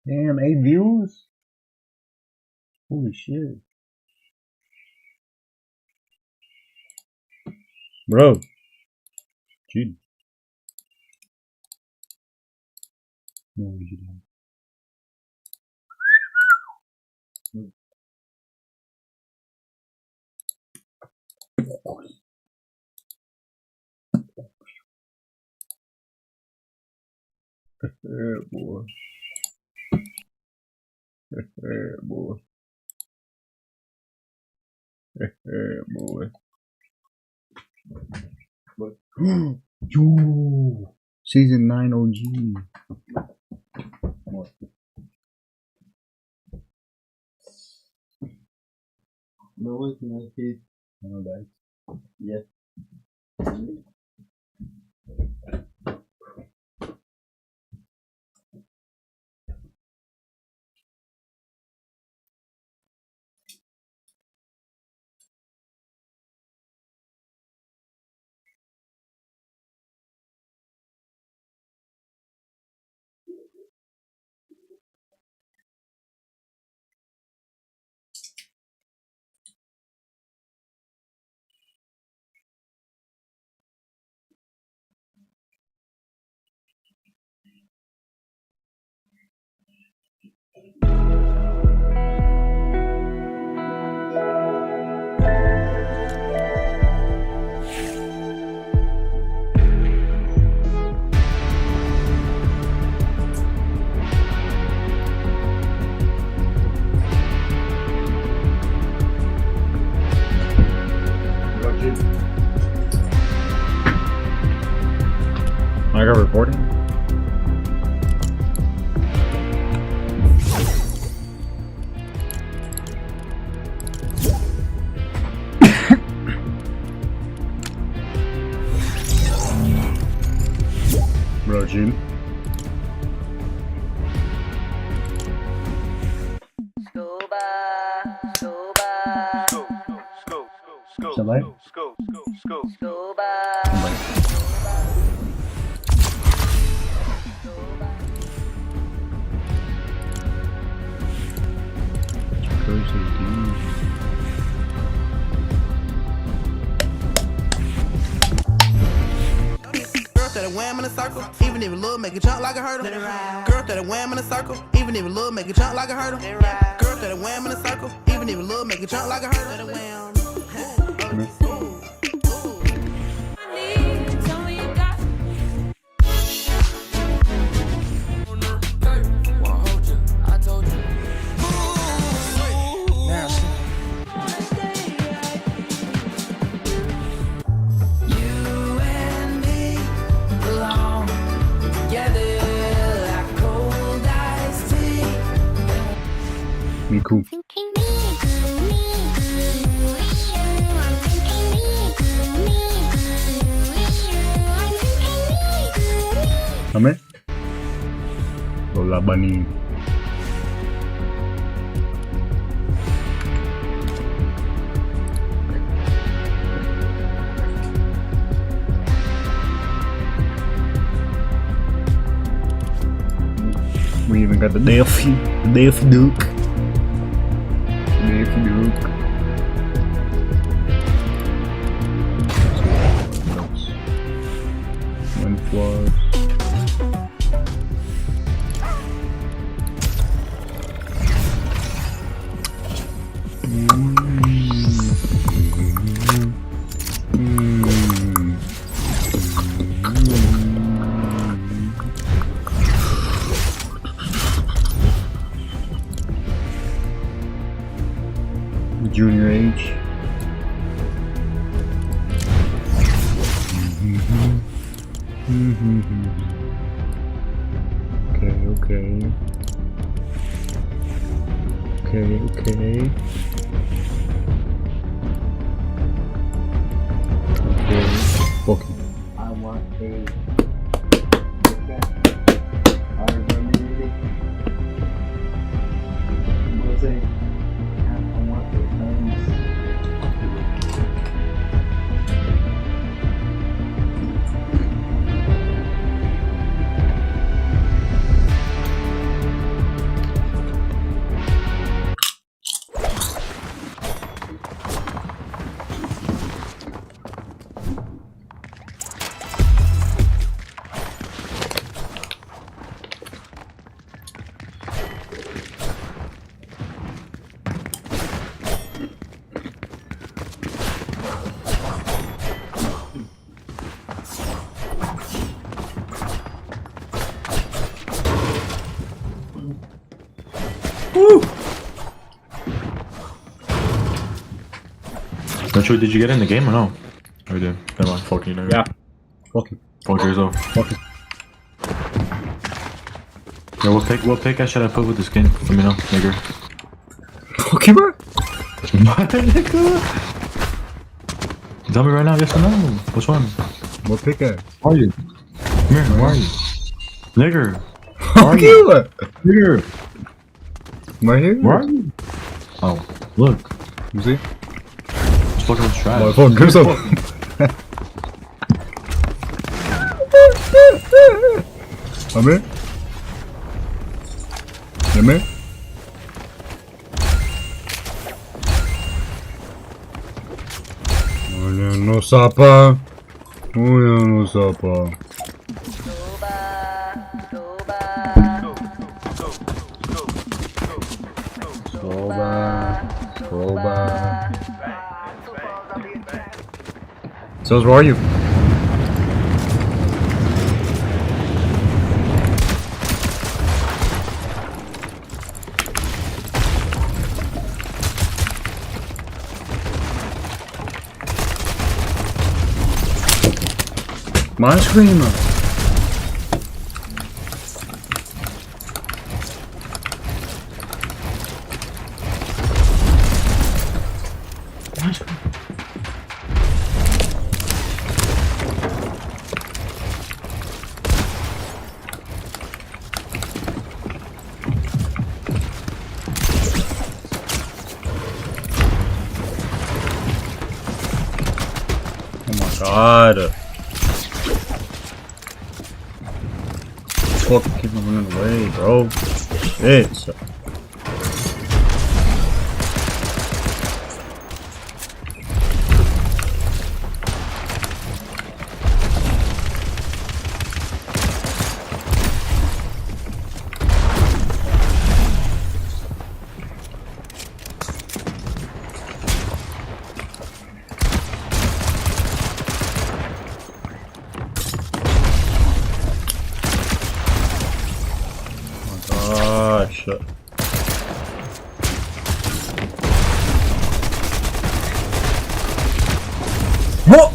Damn, 8 views? Holy shit. Bro. Dude. No, you don't. Yeah, boy. Yeah, boy. Yeah, boy. But yo, season 9 OG. What? No, it's not hit. No, that. Yeah. I got recording. Bro, June. Somebody? That a wham in a circle, even if it look make it jump like a hurdle. Girl that a wham in a circle, even if it look make it jump like a hurdle. Girl that a wham in a circle, even if it look make it jump like a hurdle. Me cool. Ame? Lola Bunny. We even got the Delphi Duke. Delphi Duke. One floor. Junior age. Okay. Okay. I want a. I remember it. What's it? I want the Troy, did you get in the game or no? Or did? Never mind. Fuck you. Yeah. Fuck you. Fuck yourself. Fuck you. Yo, what pick should I put with the skin? Let me know, nigga. Fuck you, bro. What, nigga? Tell me right now, yes or no? Which one? What pickaxe? Where are you? Come here, where are you? Nigger. Fuck you. Nigger. Right here? Where are you? Oh, look. You see? Just look at the trash. My phone goes up. I'm in. I'm in. No sapa. No sapa. Soba. So where are you? My screamer. Oh my god. Fuck, keep me running away, bro. Shit. Shit. What?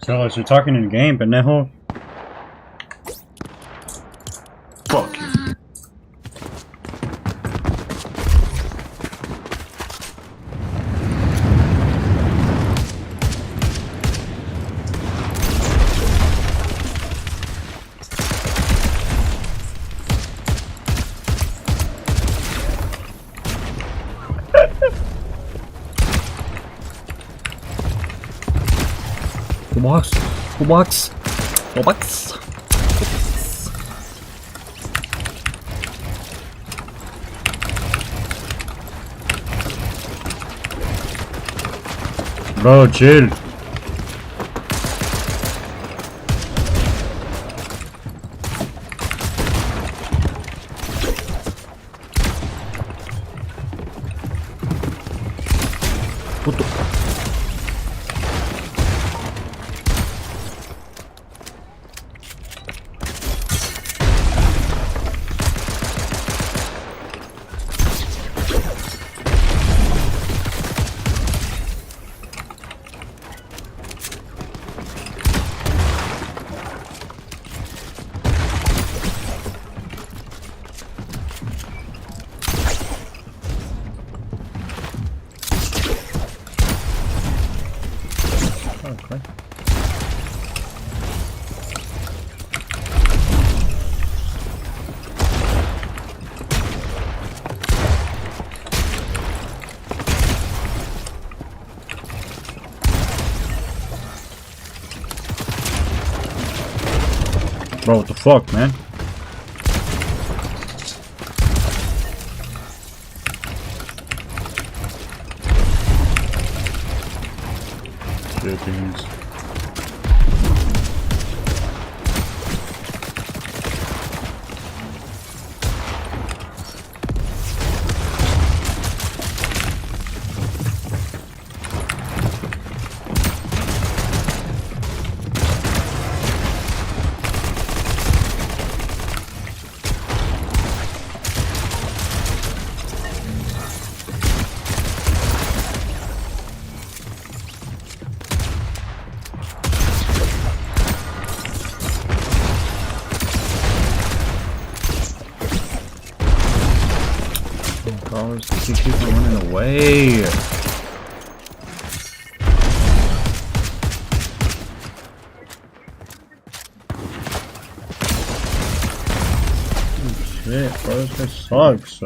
So you're talking in the game, pendejo. Fuck you. Box. Bro, chill. What the? Okay. Bro, what the fuck, man? Shit, things. bros. They keep on running away. Oh, shit, bro, this sucks.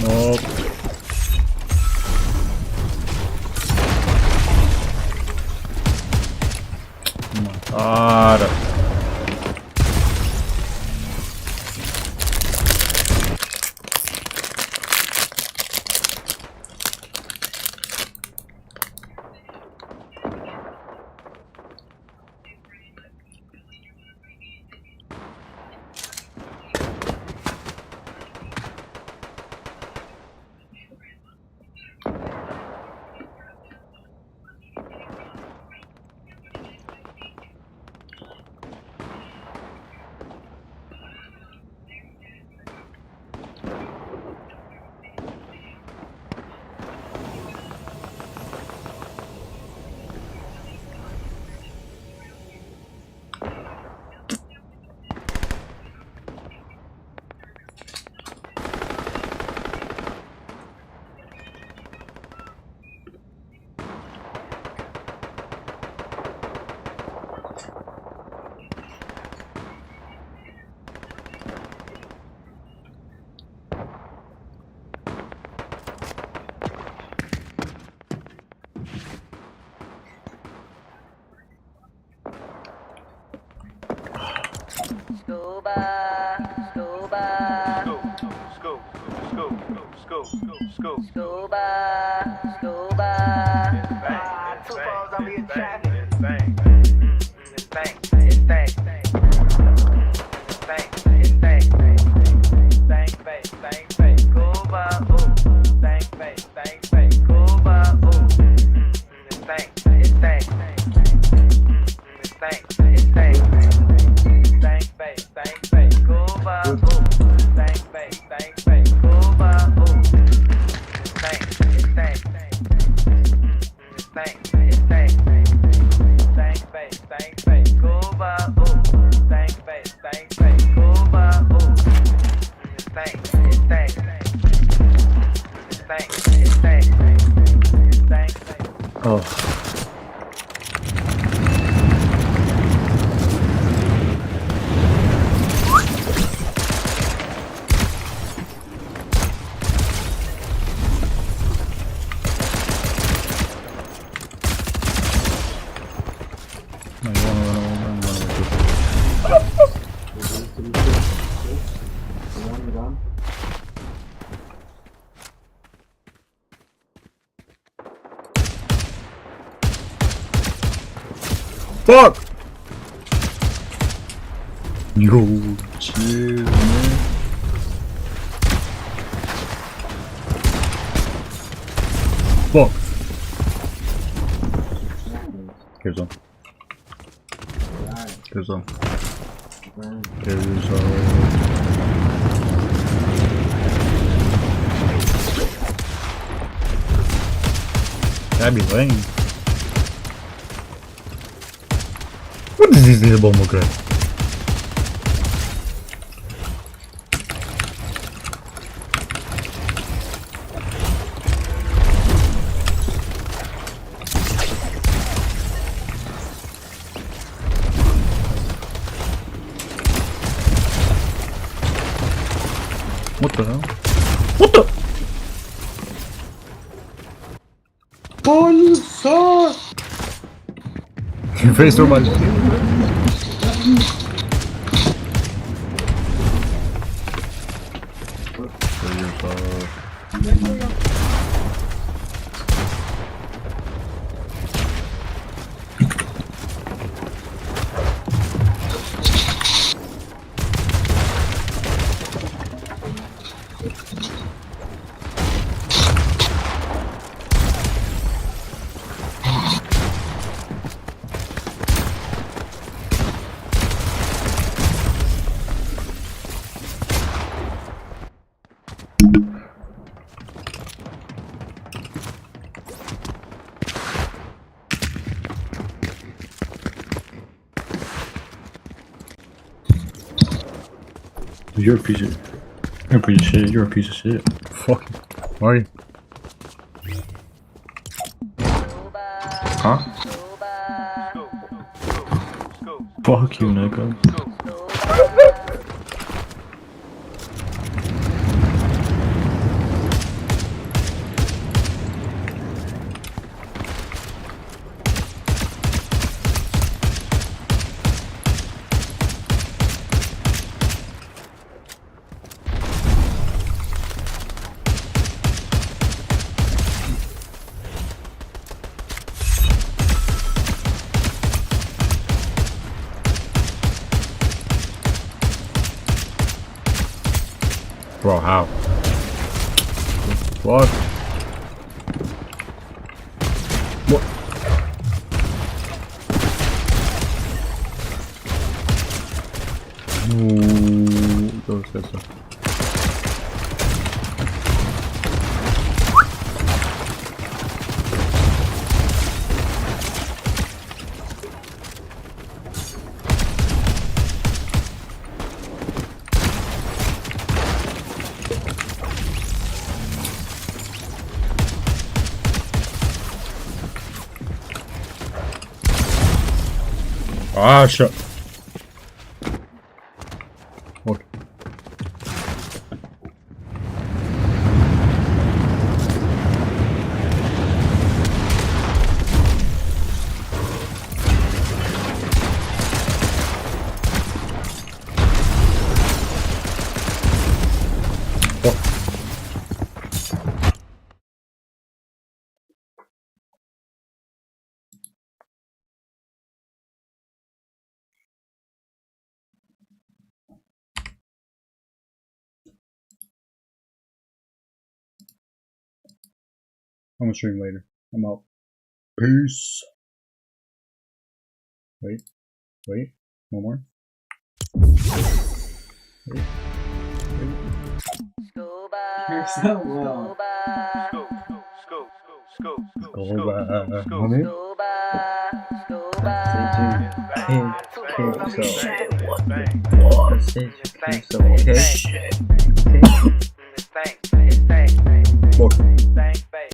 Nope. Oh my god. Oh. No, you wanna run over and run over. Fuck! Yo, chill, man. Fuck. Here's one. Here's one. Here's That'd be lame. What is this little bomb guy? What the hell? What the? Oh, you suck! Your face so much. You're a piece of shit. You're a piece of shit. Fuck. Why are you? Huh? Fuck you, nigga. Bro, how? What? What? Ooh, those guys are... Ah, shit. What? I'm gonna stream later. I'm out. Peace. Wait. Wait. One more. Wait. You're so well. Homie. Okay. What?